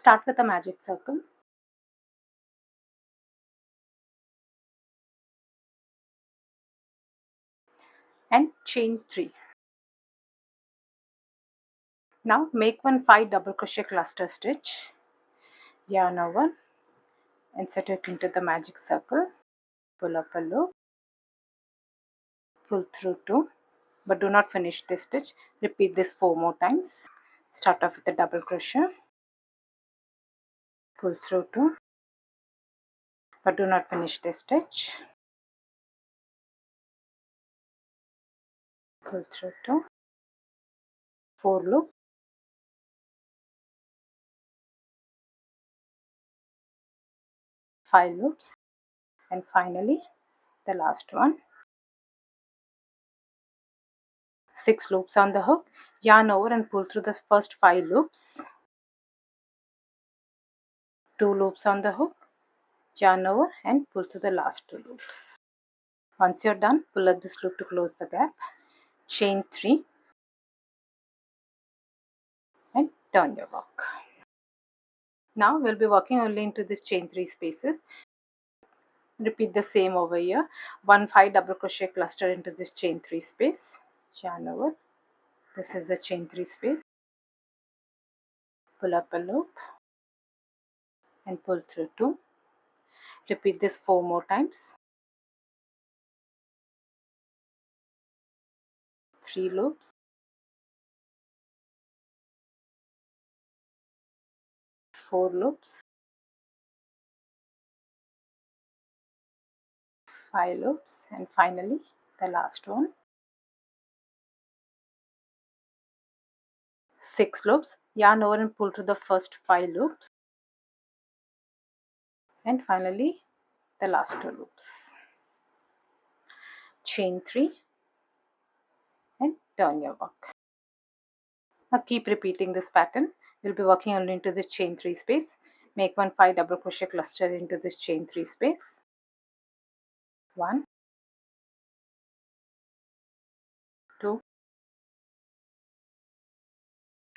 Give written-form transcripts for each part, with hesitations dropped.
Start with a magic circle. And chain 3. Now make one 5 double crochet cluster stitch, yarn over, insert it into the magic circle, pull up a loop, pull through 2, but do not finish this stitch. Repeat this 4 more times. Start off with a double crochet, pull through 2, but do not finish this stitch. Pull through 2, 4 loops, 5 loops, and finally the last one. 6 loops on the hook, yarn over and pull through the first 5 loops, 2 loops on the hook, yarn over and pull through the last 2 loops. Once you're done, pull up this loop to close the gap, chain 3 and turn your work. Now we'll be working only into this chain 3 spaces. Repeat the same over here. 1 5 double crochet cluster into this chain 3 space, yarn over. This is the chain 3 space. Pull up a loop and pull through 2. Repeat this 4 more times. 3 loops, 4 loops, 5 loops, and finally the last one. 6 loops, yarn over and pull through the first 5 loops, and finally the last 2 loops. Chain 3 and turn your work. Now keep repeating this pattern. We'll be working only into this chain 3 space. Make 1 5 double crochet cluster into this chain 3 space. 1, 2,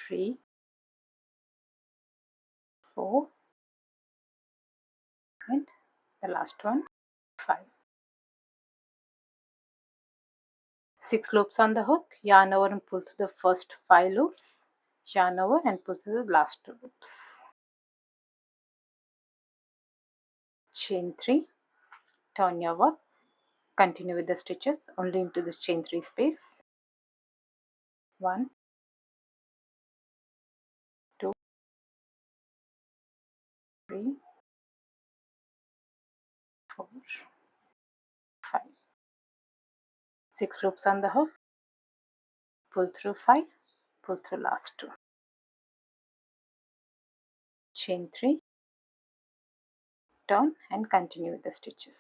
3, 4, and the last one, 5. 6 loops on the hook, yarn over and pull through the first 5 loops, yarn over and pull through the last 2 loops. Chain 3, turn your work, continue with the stitches only into this chain 3 space. 1, 2, 3, 4, 5. 6 loops on the hook, pull through 5, pull through last 2. Chain 3, turn and continue with the stitches.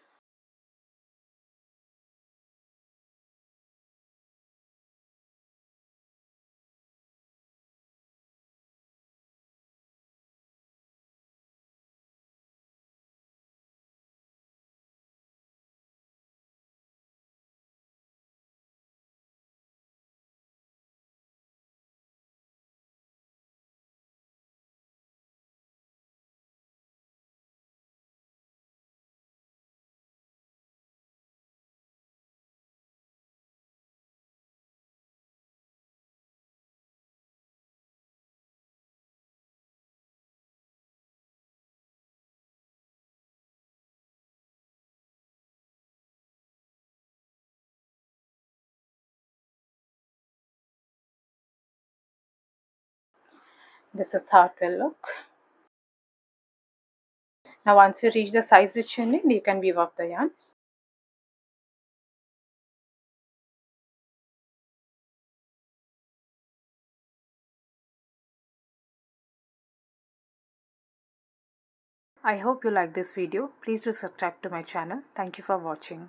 This is how it will look. Now once you reach the size which you need, you can weave off the yarn. I hope you like this video. Please do subscribe to my channel. Thank you for watching.